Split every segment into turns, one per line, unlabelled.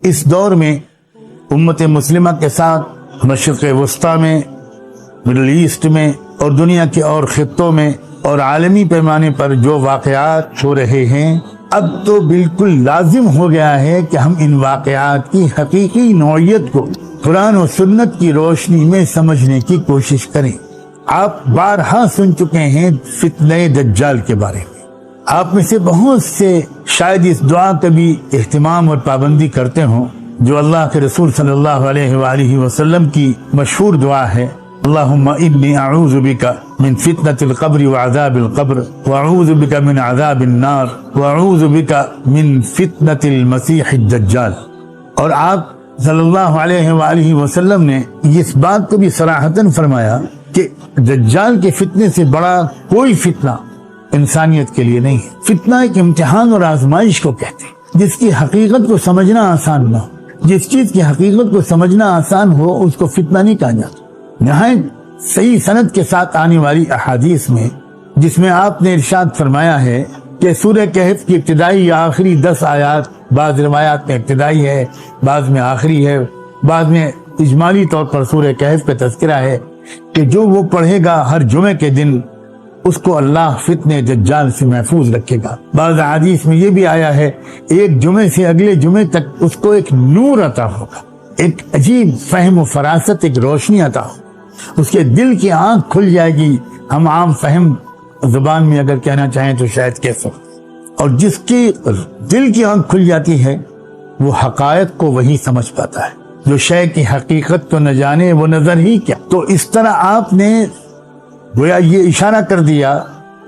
اس دور میں امت مسلمہ کے ساتھ مشرق وسطیٰ میں، مڈل ایسٹ میں اور دنیا کے اور خطوں میں اور عالمی پیمانے پر جو واقعات ہو رہے ہیں، اب تو بالکل لازم ہو گیا ہے کہ ہم ان واقعات کی حقیقی نوعیت کو قرآن و سنت کی روشنی میں سمجھنے کی کوشش کریں۔ آپ بارہا سن چکے ہیں فتنہ دجال کے بارے میں۔ آپ میں سے بہت سے شاید اس دعا کا بھی اہتمام اور پابندی کرتے ہوں جو اللہ کے رسول صلی اللہ علیہ وآلہ وسلم کی مشہور دعا ہے، اللہم انی اعوذ بک من فتنة القبر وعذاب القبر واعوذ بک من عذاب النار واعوذ بک من فتنة المسیح الدجال۔ اور آپ صلی اللہ علیہ وآلہ وسلم نے اس بات کو بھی صراحتاً فرمایا کہ دجال کے فتنے سے بڑا کوئی فتنہ انسانیت کے لیے نہیں ہے۔ فتنہ ایک امتحان اور آزمائش کو کہتے ہیں جس کی حقیقت کو سمجھنا آسان نہ ہو۔ جس چیز کی حقیقت کو سمجھنا آسان ہو اس کو فتنہ نہیں کہا جاتا۔ نہایت صحیح سند کے ساتھ آنے والی احادیث میں جس میں آپ نے ارشاد فرمایا ہے کہ سورہ کہف کی ابتدائی یا آخری 10 آیات، بعض روایات میں ابتدائی ہے، بعض میں آخری ہے، بعض میں اجمالی طور پر سورہ کہف کا تذکرہ ہے کہ جو وہ پڑھے گا ہر جمعے کے دن اس کو اللہ فتنہ دجال سے محفوظ رکھے گا۔ بعض حدیث میں یہ بھی آیا ہے ایک جمعے سے اگلے جمعے تک اس کو ایک نور عطا ہوگا، ایک عجیب فہم و فراست، ایک روشنی عطا ہوگا، اس کے دل کی آنکھ کھل جائے گی۔ ہم عام فہم زبان میں اگر کہنا چاہیں تو شاید کہہ سکتے، اور جس کی دل کی آنکھ کھل جاتی ہے وہ حقائق کو وہی سمجھ پاتا ہے۔ جو شے کی حقیقت کو نہ جانے وہ نظر ہی کیا۔ تو اس طرح آپ نے گویا یہ اشارہ کر دیا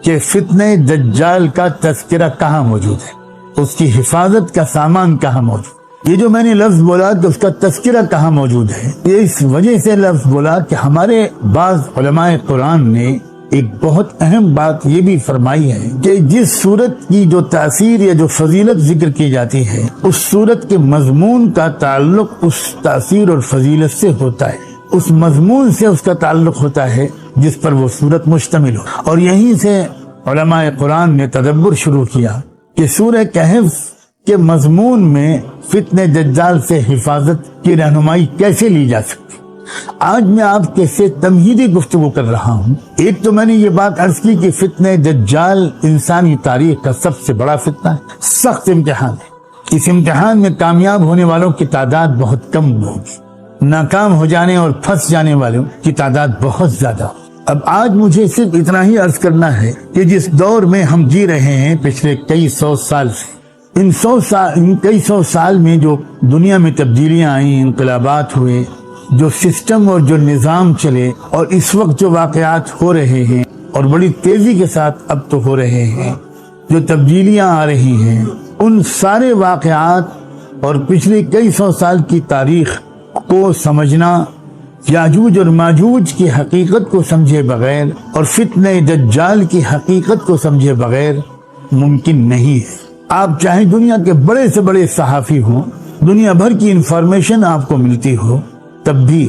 کہ فتنہ دجال کا تذکرہ کہاں موجود ہے، اس کی حفاظت کا سامان کہاں موجود ہے۔ یہ جو میں نے لفظ بولا کہ اس کا تذکرہ کہاں موجود ہے، یہ اس وجہ سے لفظ بولا کہ ہمارے بعض علماء قرآن نے ایک بہت اہم بات یہ بھی فرمائی ہے کہ جس صورت کی جو تاثیر یا جو فضیلت ذکر کی جاتی ہے اس صورت کے مضمون کا تعلق اس تاثیر اور فضیلت سے ہوتا ہے، اس مضمون سے اس کا تعلق ہوتا ہے جس پر وہ صورت مشتمل ہو۔ اور یہیں سے علماء قرآن نے تدبر شروع کیا کہ سورہ کہف کے مضمون میں فتنہ دجال سے حفاظت کی رہنمائی کیسے لی جا سکتی۔ آج میں آپ کے سے تمہیدی گفتگو کر رہا ہوں۔ ایک تو میں نے یہ بات عرض کی کہ فتنہ دجال انسانی تاریخ کا سب سے بڑا فتنہ ہے، سخت امتحان ہے۔ اس امتحان میں کامیاب ہونے والوں کی تعداد بہت کم ہوگی، ناکام ہو جانے اور پھنس جانے والوں کی تعداد بہت زیادہ ہوگی۔ اب آج مجھے صرف اتنا ہی عرض کرنا ہے کہ جس دور میں ہم جی رہے ہیں پچھلے کئی سو سال سے، ان کئی سو سال میں جو دنیا میں تبدیلیاں آئیں، انقلابات ہوئے، جو سسٹم اور جو نظام چلے، اور اس وقت جو واقعات ہو رہے ہیں اور بڑی تیزی کے ساتھ اب تو ہو رہے ہیں، جو تبدیلیاں آ رہی ہیں، ان سارے واقعات اور پچھلے کئی سو سال کی تاریخ کو سمجھنا یاجوج اور ماجوج کی حقیقت کو سمجھے بغیر اور فتنہ دجال کی حقیقت کو سمجھے بغیر ممکن نہیں ہے۔ آپ چاہے دنیا کے بڑے سے بڑے صحافی ہوں، دنیا بھر کی انفارمیشن آپ کو ملتی ہو، تب بھی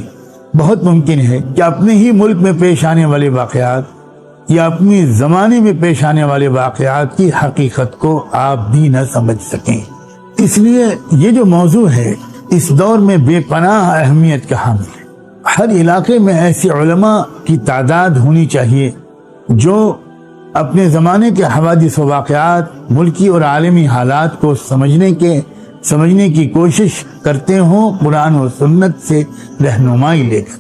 بہت ممکن ہے کہ اپنے ہی ملک میں پیش آنے والے واقعات یا اپنے زمانے میں پیش آنے والے واقعات کی حقیقت کو آپ بھی نہ سمجھ سکیں۔ اس لیے یہ جو موضوع ہے اس دور میں بے پناہ اہمیت کا حامل ہے۔ ہر علاقے میں ایسے علماء کی تعداد ہونی چاہیے جو اپنے زمانے کے حوادث و واقعات، ملکی اور عالمی حالات کو سمجھنے کی کوشش کرتے ہوں، قرآن و سنت سے رہنمائی لے کر۔